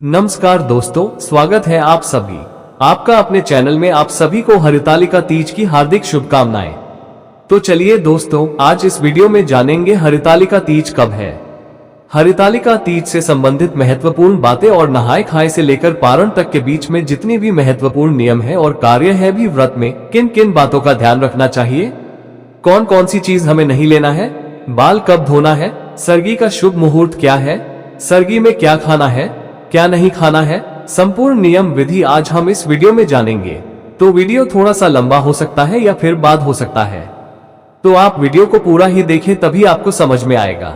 नमस्कार दोस्तों, स्वागत है आप सभी आपका अपने चैनल में। आप सभी को हरितालिका तीज की हार्दिक शुभकामनाएं। तो चलिए दोस्तों, आज इस वीडियो में जानेंगे हरितालिका तीज कब है, हरितालिका तीज से संबंधित महत्वपूर्ण बातें और नहाय खाए से लेकर पारण तक के बीच में जितनी भी महत्वपूर्ण नियम है और कार्य है भी व्रत में किन किन बातों का ध्यान रखना चाहिए, कौन कौन सी चीज हमें नहीं लेना है, बाल कब धोना है, सरगी का शुभ मुहूर्त क्या है, सरगी में क्या खाना है क्या नहीं खाना है, संपूर्ण नियम विधि आज हम इस वीडियो में जानेंगे। तो वीडियो थोड़ा सा लंबा हो सकता है या फिर बाद हो सकता है, तो आप वीडियो को पूरा ही देखें तभी आपको समझ में आएगा।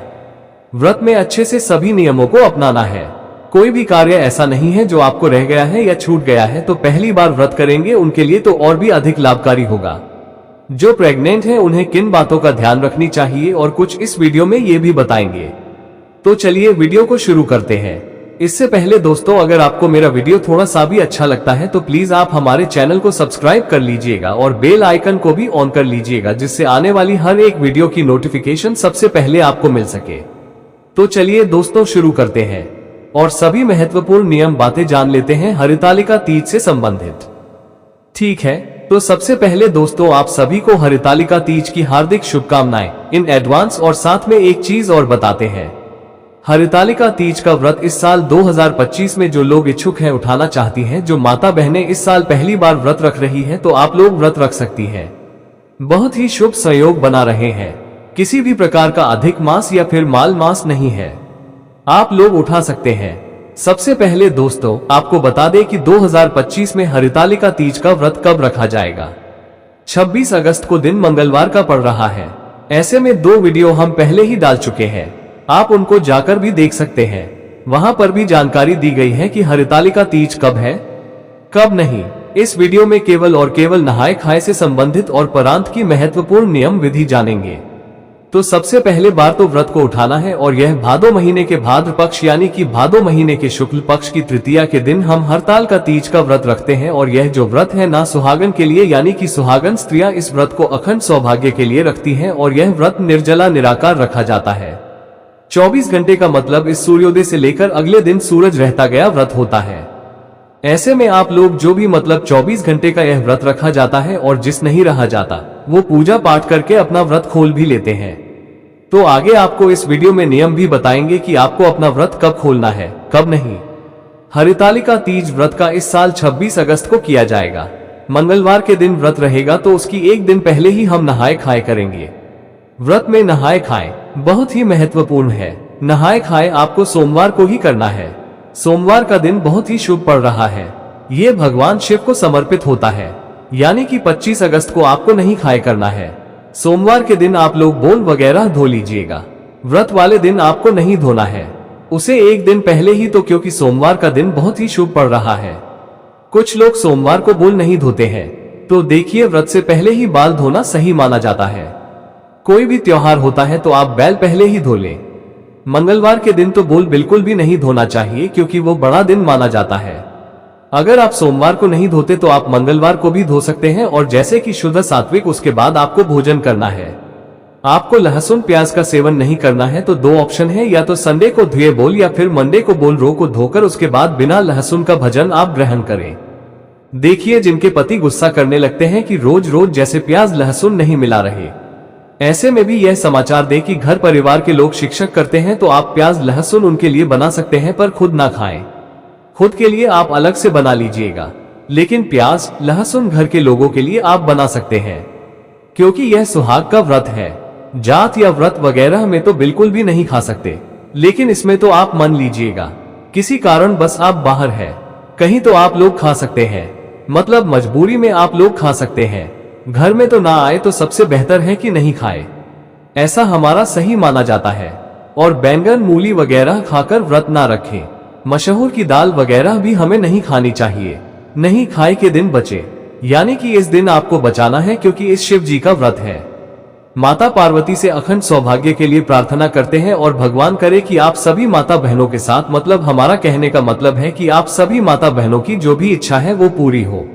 व्रत में अच्छे से सभी नियमों को अपनाना है। कोई भी कार्य ऐसा नहीं है जो आपको रह गया है या छूट गया है तो पहली बार व्रत करेंगे उनके लिए तो और भी अधिक लाभकारी होगा। जो प्रेग्नेंट है उन्हें किन बातों का ध्यान रखनी चाहिए और कुछ इस वीडियो में ये भी बताएंगे। तो चलिए वीडियो को शुरू करते हैं। इससे पहले दोस्तों, अगर आपको मेरा वीडियो थोड़ा सा भी अच्छा लगता है तो प्लीज आप हमारे चैनल को सब्सक्राइब कर लीजिएगा और बेल आइकन को भी ऑन कर लीजिएगा, जिससे आने वाली हर एक वीडियो की नोटिफिकेशन सबसे पहले आपको मिल सके। तो चलिए दोस्तों शुरू करते हैं और सभी महत्वपूर्ण नियम बातें जान लेते हैं हरितालिका तीज से संबंधित। ठीक है, तो सबसे पहले दोस्तों आप सभी को हरितालिका तीज की हार्दिक शुभकामनाएं इन एडवांस। और साथ में एक चीज और बताते हैं, हरितालिका तीज का व्रत इस साल 2025 में जो लोग इच्छुक हैं उठाना चाहती हैं, जो माता बहनें इस साल पहली बार व्रत रख रही हैं, तो आप लोग व्रत रख सकती हैं। बहुत ही शुभ संयोग बना रहे हैं। किसी भी प्रकार का अधिक मास या फिर माल मास नहीं है, आप लोग उठा सकते हैं। सबसे पहले दोस्तों आपको बता दें कि 2025 में हरितालिका तीज का व्रत कब रखा जाएगा। 26 अगस्त को दिन मंगलवार का पड़ रहा है। ऐसे में 2 वीडियो हम पहले ही डाल चुके हैं, आप उनको जाकर भी देख सकते हैं। वहां पर भी जानकारी दी गई है कि हरितालिका तीज कब है कब नहीं। इस वीडियो में केवल और केवल नहाय खाए से संबंधित और परांत की महत्वपूर्ण नियम विधि जानेंगे। तो सबसे पहले बार तो व्रत को उठाना है और यह भादो महीने के भाद्र पक्ष यानी कि भादो महीने के शुक्ल पक्ष की तृतीया के दिन हम हरितालिका तीज का व्रत रखते हैं। और यह जो व्रत है ना सुहागन के लिए, यानी कि सुहागन स्त्रियां इस व्रत को अखंड सौभाग्य के लिए रखती हैं और यह व्रत निर्जला निराकार रखा जाता है। 24 घंटे का मतलब इस सूर्योदय से लेकर अगले दिन सूरज रहता गया व्रत होता है। ऐसे में आप लोग जो भी मतलब 24 घंटे का यह व्रत रखा जाता है और जिस नहीं रहा जाता वो पूजा पाठ करके अपना व्रत खोल भी लेते हैं। तो आगे आपको इस वीडियो में नियम भी बताएंगे कि आपको अपना व्रत कब खोलना है कब नहीं। हरितालिका तीज व्रत का इस साल 26 अगस्त को किया जाएगा। मंगलवार के दिन व्रत रहेगा तो उसकी एक दिन पहले ही हम नहाए खाए करेंगे। व्रत में नहाए खाए बहुत ही महत्वपूर्ण है। नहाए खाए आपको सोमवार को ही करना है। सोमवार का दिन बहुत ही शुभ पड़ रहा है। ये भगवान शिव को समर्पित होता है, यानी कि 25 अगस्त को आपको नहीं खाए करना है। सोमवार के दिन आप लोग बोल वगैरह धो लीजिएगा। व्रत वाले दिन आपको नहीं धोना है, उसे एक दिन पहले ही, तो क्योंकि सोमवार का दिन बहुत ही शुभ पड़ रहा है। कुछ लोग सोमवार को बोल नहीं धोते हैं, तो देखिए व्रत से पहले ही बाल धोना सही माना जाता है। कोई भी त्योहार होता है तो आप बैल पहले ही धो लें। मंगलवार के दिन तो बोल बिल्कुल भी नहीं धोना चाहिए क्योंकि वो बड़ा दिन माना जाता है। अगर आप सोमवार को नहीं धोते तो आप मंगलवार को भी धो सकते हैं। और जैसे कि शुद्ध सात्विक, उसके बाद आपको भोजन करना है। आपको लहसुन प्याज का सेवन नहीं करना है। तो 2 ऑप्शन है, या तो संडे को धुए बोल या फिर मंडे को बोल रो को धोकर उसके बाद बिना लहसुन का भोजन आप ग्रहण करें। देखिए जिनके पति गुस्सा करने लगते हैं कि रोज रोज जैसे प्याज लहसुन नहीं मिला रहे, ऐसे में भी यह समाचार दे कि घर परिवार के लोग शिक्षक करते हैं तो आप प्याज लहसुन उनके लिए बना सकते हैं, पर खुद ना खाएं। खुद के लिए आप अलग से बना लीजिएगा, लेकिन प्याज लहसुन घर के लोगों के लिए आप बना सकते हैं, क्योंकि यह सुहाग का व्रत है। जात या व्रत वगैरह में तो बिल्कुल भी नहीं खा सकते, लेकिन इसमें तो आप मान लीजिएगा किसी कारण बस आप बाहर है कहीं तो आप लोग खा सकते हैं, मतलब मजबूरी में आप लोग खा सकते हैं। घर में तो ना आए तो सबसे बेहतर है कि नहीं खाए, ऐसा हमारा सही माना जाता है। और बैंगन मूली वगैरह खाकर व्रत ना रखें। मशहूर की दाल वगैरह भी हमें नहीं खानी चाहिए। नहीं खाए के दिन बचे, यानी कि इस दिन आपको बचाना है क्योंकि इस शिव जी का व्रत है। माता पार्वती से अखंड सौभाग्य के लिए प्रार्थना करते हैं और भगवान करे कि आप सभी माता बहनों के साथ, मतलब हमारा कहने का मतलब है कि आप सभी माता बहनों की जो भी इच्छा है वो पूरी हो।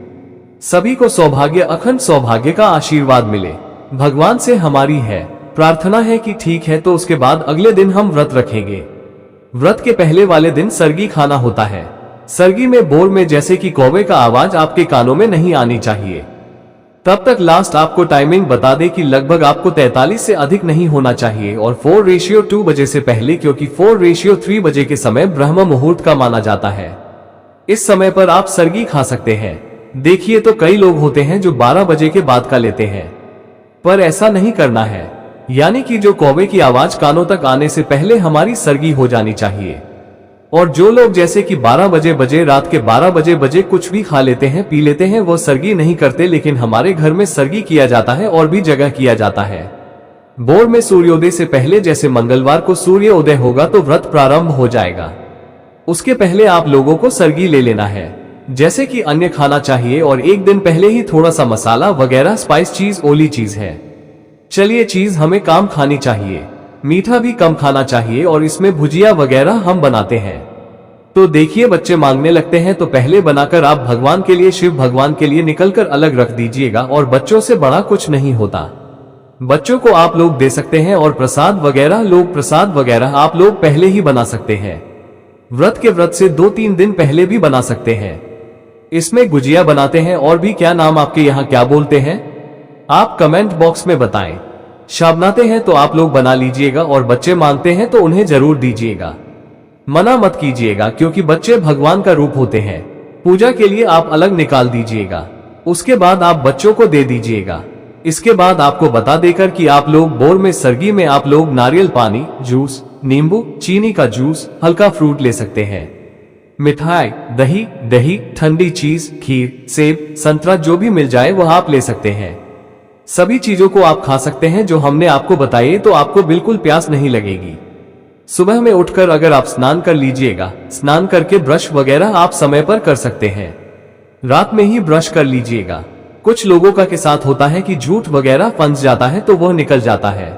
सभी को सौभाग्य, अखंड सौभाग्य का आशीर्वाद मिले। भगवान से हमारी है प्रार्थना है कि ठीक है। तो उसके बाद अगले दिन हम व्रत रखेंगे। व्रत के पहले वाले दिन सरगी खाना होता है। सरगी में बोर में जैसे कि कौवे का आवाज आपके कानों में नहीं आनी चाहिए। तब तक लास्ट आपको टाइमिंग बता दे कि लगभग आपको 43 से अधिक नहीं होना चाहिए और 4:2 बजे से पहले, क्योंकि 4:3 बजे के समय ब्रह्म मुहूर्त का माना जाता है। इस समय पर आप सरगी खा सकते हैं। देखिए तो कई लोग होते हैं जो 12 बजे के बाद का लेते हैं, पर ऐसा नहीं करना है। यानी कि जो कौवे की आवाज कानों तक आने से पहले हमारी सरगी हो जानी चाहिए। और जो लोग जैसे कि 12 बजे रात के 12 बजे कुछ भी खा लेते हैं, पी लेते हैं, वो सरगी नहीं करते। लेकिन हमारे घर में सरगी किया जाता है और भी जगह किया जाता है। बोर में सूर्योदय से पहले, जैसे मंगलवार को सूर्य उदय होगा तो व्रत प्रारंभ हो जाएगा। उसके पहले आप लोगों को सरगी ले लेना है, जैसे कि अन्य खाना चाहिए। और एक दिन पहले ही थोड़ा सा मसाला वगैरह, स्पाइस चीज, ओली चीज है, चलिए चीज हमें कम खानी चाहिए। मीठा भी कम खाना चाहिए और इसमें भुजिया वगैरह हम बनाते हैं। तो देखिए बच्चे मांगने लगते हैं तो पहले बनाकर आप भगवान के लिए, शिव भगवान के लिए निकलकर अलग रख दीजिएगा। और बच्चों से बड़ा कुछ नहीं होता, बच्चों को आप लोग दे सकते हैं। और प्रसाद वगैरह आप लोग पहले ही बना सकते हैं। व्रत से 2-3 दिन पहले भी बना सकते हैं। इसमें गुजिया बनाते हैं। और भी क्या नाम आपके यहाँ क्या बोलते हैं, आप कमेंट बॉक्स में बताएं। शाबनाते हैं तो आप लोग बना लीजिएगा। और बच्चे मांगते हैं तो उन्हें जरूर दीजिएगा, मना मत कीजिएगा, क्योंकि बच्चे भगवान का रूप होते हैं। पूजा के लिए आप अलग निकाल दीजिएगा, उसके बाद आप बच्चों को दे दीजिएगा। इसके बाद आपको बता देकर कि आप लोग बोर में, सरगी में आप लोग नारियल पानी, जूस, नींबू, चीनी का जूस, हल्का फ्रूट ले सकते हैं। मिठाई, दही, ठंडी चीज, खीर, सेब, संतरा जो भी मिल जाए वह आप ले सकते हैं। सभी चीजों को आप खा सकते हैं जो हमने आपको बताई, तो आपको बिल्कुल प्यास नहीं लगेगी। सुबह में उठकर अगर आप स्नान कर लीजिएगा, स्नान करके ब्रश वगैरह आप समय पर कर सकते हैं। रात में ही ब्रश कर लीजिएगा। कुछ लोगों का के साथ होता है कि झूठ वगैरह फंस जाता है तो वह निकल जाता है।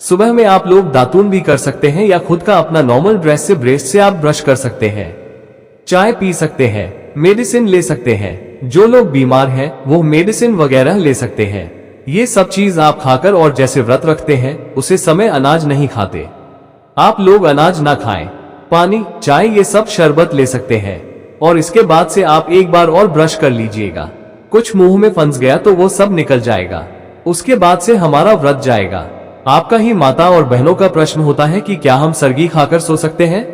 सुबह में आप लोग दातून भी कर सकते हैं, या खुद का अपना नॉर्मल ब्रश से, ब्रश से आप ब्रश कर सकते हैं। चाय पी सकते हैं, मेडिसिन ले सकते हैं। जो लोग बीमार हैं वो मेडिसिन वगैरह ले सकते हैं। ये सब चीज आप खाकर, और जैसे व्रत रखते हैं उसे समय अनाज नहीं खाते, आप लोग अनाज ना खाएं। पानी, चाय, ये सब शरबत ले सकते हैं। और इसके बाद से आप एक बार और ब्रश कर लीजिएगा। कुछ मुंह में फंस गया तो वो सब निकल जाएगा। उसके बाद से हमारा व्रत जाएगा। आपका ही माता और बहनों का प्रश्न होता है कि क्या हम सरगी खाकर सो सकते हैं?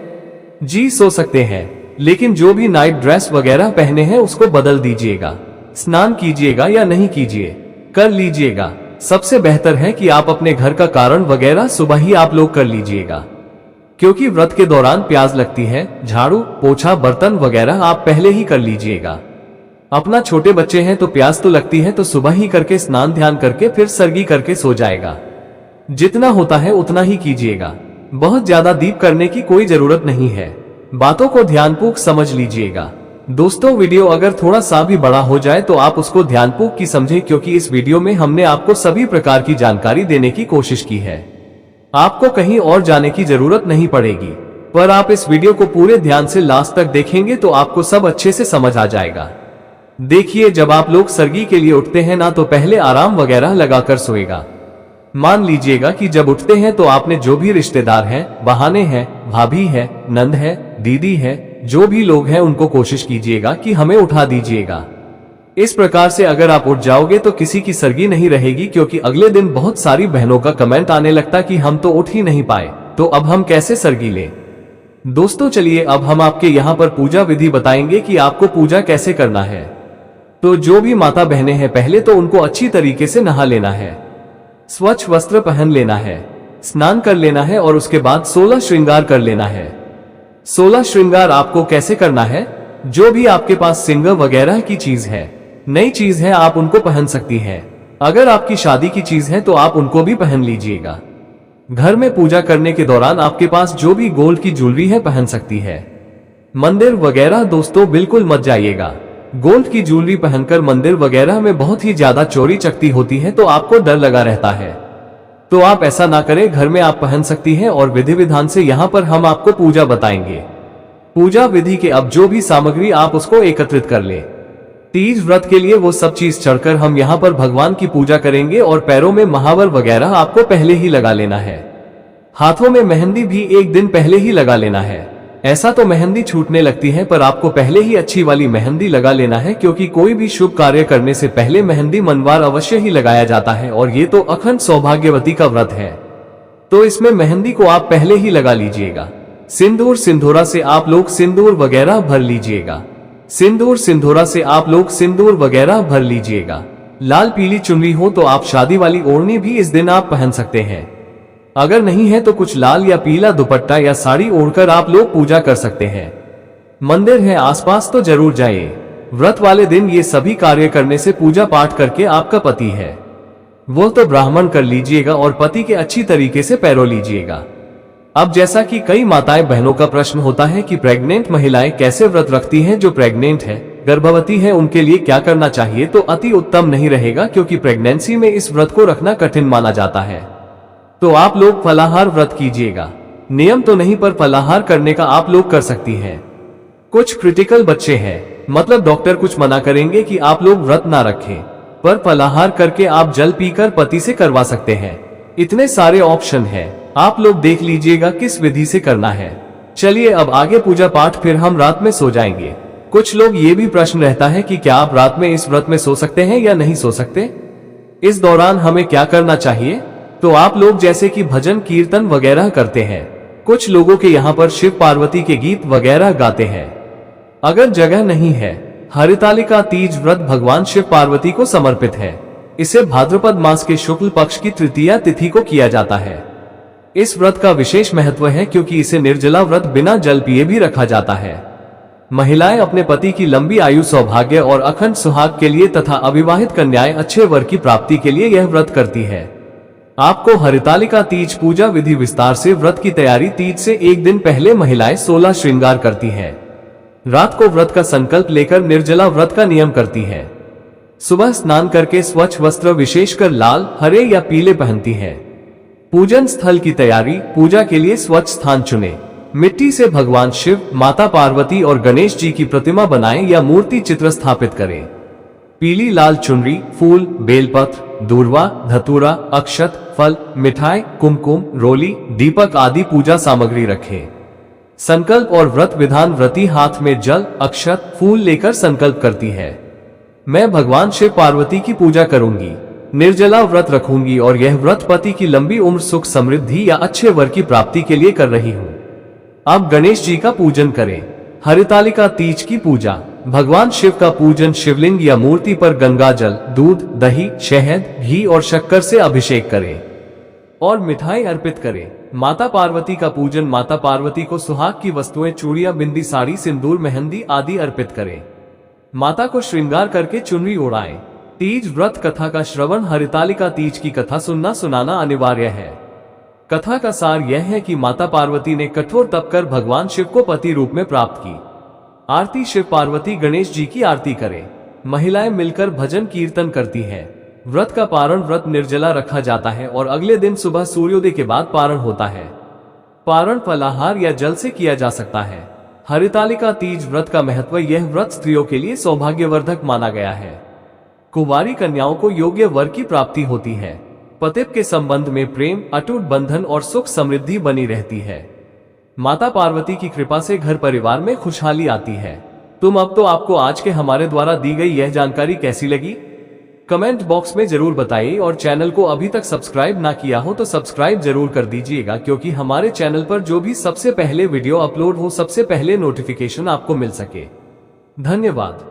जी सो सकते हैं, लेकिन जो भी नाइट ड्रेस वगैरह पहने हैं उसको बदल दीजिएगा। स्नान कीजिएगा या नहीं कीजिए, कर लीजिएगा। सबसे बेहतर है कि आप अपने घर का कारण वगैरह सुबह ही आप लोग कर लीजिएगा, क्योंकि व्रत के दौरान प्यास लगती है। झाड़ू, पोछा, बर्तन वगैरह आप पहले ही कर लीजिएगा। अपना छोटे बच्चे हैं तो प्यास तो लगती है, तो सुबह ही करके स्नान ध्यान करके फिर सरगी करके सो जाएगा। जितना होता है उतना ही कीजिएगा, बहुत ज्यादा दीप करने की कोई जरूरत नहीं है। बातों को ध्यानपूर्वक समझ लीजिएगा। दोस्तों वीडियो अगर थोड़ा सा भी बड़ा हो जाए तो आप उसको ध्यानपूर्वक की समझें, क्योंकि इस वीडियो में हमने आपको सभी प्रकार की जानकारी देने की कोशिश की है। आपको कहीं और जाने की जरूरत नहीं पड़ेगी, पर आप इस वीडियो को पूरे ध्यान से लास्ट तक देखेंगे तो आपको सब अच्छे से समझ आ जाएगा। देखिए जब आप लोग सरगी के लिए उठते हैं ना, तो पहले आराम वगैरह लगाकर सोएगा। मान लीजिएगा कि जब उठते हैं तो आपने जो भी रिश्तेदार हैं, बहाने हैं, भाभी है, नंद है, दीदी है, जो भी लोग हैं उनको कोशिश कीजिएगा कि हमें उठा दीजिएगा। इस प्रकार से अगर आप उठ जाओगे तो किसी की सरगी नहीं रहेगी, क्योंकि अगले दिन बहुत सारी बहनों का कमेंट आने लगता कि हम तो उठ ही नहीं पाए, तो अब हम कैसे सरगी लें। दोस्तों चलिए अब हम आपके यहाँ पर पूजा विधि बताएंगे कि आपको पूजा कैसे करना है। तो जो भी माता बहनें हैं पहले तो उनको अच्छी तरीके से नहा लेना है, स्वच्छ वस्त्र पहन लेना है, स्नान कर लेना है और उसके बाद 16 श्रृंगार कर लेना है। 16 श्रृंगार आपको कैसे करना है, जो भी आपके पास सिंगर वगैरह की चीज है, नई चीज है, आप उनको पहन सकती हैं। अगर आपकी शादी की चीज है तो आप उनको भी पहन लीजिएगा। घर में पूजा करने के दौरान आपके पास जो भी गोल्ड की ज्वेलरी है पहन सकती है। मंदिर वगैरह दोस्तों बिल्कुल मत जाइएगा। गोल्ड की ज्वेलरी पहनकर मंदिर वगैरह में बहुत ही ज्यादा चोरी चकती होती है, तो आपको डर लगा रहता है, तो आप ऐसा ना करें। घर में आप पहन सकती हैं और विधि विधान से यहाँ पर हम आपको पूजा बताएंगे। पूजा विधि के अब जो भी सामग्री आप उसको एकत्रित कर ले। तीज व्रत के लिए वो सब चीज चढ़कर हम यहाँ पर भगवान की पूजा करेंगे। और पैरों में महावर वगैरह आपको पहले ही लगा लेना है। हाथों में मेहंदी भी एक दिन पहले ही लगा लेना है। ऐसा तो मेहंदी छूटने लगती है, पर आपको पहले ही अच्छी वाली मेहंदी लगा लेना है, क्योंकि कोई भी शुभ कार्य करने से पहले मेहंदी मनवार अवश्य ही लगाया जाता है, और ये तो अखंड सौभाग्यवती का व्रत है, तो इसमें मेहंदी को आप पहले ही लगा लीजिएगा। सिंदूर सिंधोरा से आप लोग सिंदूर वगैरह भर लीजिएगा। सिंदूर सिंधोरा से आप लोग सिंदूर वगैरह भर लीजिएगा। लाल पीली चुनरी हो तो आप शादी वाली ओढ़नी भी इस दिन आप पहन सकते हैं। अगर नहीं है तो कुछ लाल या पीला दुपट्टा या साड़ी ओढ़कर आप लोग पूजा कर सकते हैं। मंदिर है आसपास तो जरूर जाइए। व्रत वाले दिन ये सभी कार्य करने से पूजा पाठ करके आपका पति है वो तो ब्राह्मण कर लीजिएगा और पति के अच्छी तरीके से पैरों लीजिएगा। अब जैसा कि कई माताएं बहनों का प्रश्न होता है कि प्रेग्नेंट महिलाएं कैसे व्रत रखती हैं, जो प्रेग्नेंट है, गर्भवती है, उनके लिए क्या करना चाहिए, तो अति उत्तम नहीं रहेगा, क्योंकि प्रेगनेंसी में इस व्रत को रखना कठिन माना जाता है। तो आप लोग फलाहार व्रत कीजिएगा। नियम तो नहीं, पर फलाहार करने का आप लोग कर सकती हैं। कुछ क्रिटिकल बच्चे हैं, मतलब डॉक्टर कुछ मना करेंगे कि आप लोग व्रत ना रखें, पर फलाहार करके आप जल पीकर पति से करवा सकते हैं। इतने सारे ऑप्शन हैं, आप लोग देख लीजिएगा किस विधि से करना है। चलिए अब आगे पूजा पाठ, फिर हम रात में सो जाएंगे। कुछ लोग ये भी प्रश्न रहता है कि क्या आप रात में इस व्रत में सो सकते हैं या नहीं सो सकते, इस दौरान हमें क्या करना चाहिए। तो आप लोग जैसे कि भजन कीर्तन वगैरह करते हैं, कुछ लोगों के यहाँ पर शिव पार्वती के गीत वगैरह गाते हैं। अगर जगह नहीं है, हरितालिका तीज व्रत भगवान शिव पार्वती को समर्पित है। इसे भाद्रपद मास के शुक्ल पक्ष की तृतीया तिथि को किया जाता है। इस व्रत का विशेष महत्व है, क्योंकि इसे निर्जला व्रत बिना जल पिए भी रखा जाता है। महिलाएं अपने पति की लंबी आयु, सौभाग्य और अखंड सुहाग के लिए तथा अविवाहित कन्याएं अच्छे वर की प्राप्ति के लिए यह व्रत करती है। आपको हरितालिका तीज पूजा विधि विस्तार से व्रत की तैयारी तीज से एक दिन पहले महिलाएं 16 श्रृंगार करती हैं। रात को व्रत का संकल्प लेकर निर्जला व्रत का नियम करती हैं। सुबह स्नान करके स्वच्छ वस्त्र विशेषकर लाल, हरे या पीले पहनती हैं। पूजन स्थल की तैयारी, पूजा के लिए स्वच्छ स्थान चुने। मिट्टी से भगवान शिव, माता पार्वती और गणेश जी की प्रतिमा बनाएं या मूर्ति चित्र स्थापित करें। पीली लाल चुनरी, फूल, बेलपत्र, दूर्वा, धतूरा, अक्षत, फल, मिठाई, कुमकुम, रोली, दीपक आदि पूजा सामग्री रखें। संकल्प और व्रत विधान, व्रती हाथ में जल, अक्षत, फूल लेकर संकल्प करती है। मैं भगवान शिव पार्वती की पूजा करूंगी, निर्जला व्रत रखूंगी और यह व्रत पति की लंबी उम्र, सुख समृद्धि या अच्छे वर की प्राप्ति के लिए कर रही हूँ। आप गणेश जी का पूजन करें। हरितालिका तीज की पूजा, भगवान शिव का पूजन शिवलिंग या मूर्ति पर गंगा जल, दूध, दही, शहद, घी और शक्कर से अभिषेक करें और मिठाई अर्पित करें। माता पार्वती का पूजन, माता पार्वती को सुहाग की वस्तुएं, चूड़ियां, बिंदी, साड़ी, सिंदूर, मेहंदी आदि अर्पित करें। माता को श्रृंगार करके चुनरी ओढ़ाएं। तीज व्रत कथा का श्रवण, हरितालिका तीज की कथा सुनना सुनाना अनिवार्य है। कथा का सार यह है कि माता पार्वती ने कठोर तप कर भगवान शिव को पति रूप में प्राप्त की। आरती, शिव पार्वती गणेश जी की आरती करें। महिलाएं मिलकर भजन कीर्तन करती हैं। व्रत का पारण, व्रत निर्जला रखा जाता है और अगले दिन सुबह सूर्योदय के बाद पारण होता है। पारण फलाहार या जल से किया जा सकता है। हरितालिका तीज व्रत का महत्व, यह व्रत स्त्रियों के लिए सौभाग्यवर्धक माना गया है। कुंवारी कन्याओं को योग्य वर की प्राप्ति होती है। पति के संबंध में प्रेम, अटूट बंधन और सुख समृद्धि बनी रहती है। माता पार्वती की कृपा से घर परिवार में खुशहाली आती है। अब तो आपको आज के हमारे द्वारा दी गई यह जानकारी कैसी लगी, कमेंट बॉक्स में जरूर बताइए और चैनल को अभी तक सब्सक्राइब ना किया हो तो सब्सक्राइब जरूर कर दीजिएगा, क्योंकि हमारे चैनल पर जो भी सबसे पहले वीडियो अपलोड हो, सबसे पहले नोटिफिकेशन आपको मिल सके। धन्यवाद।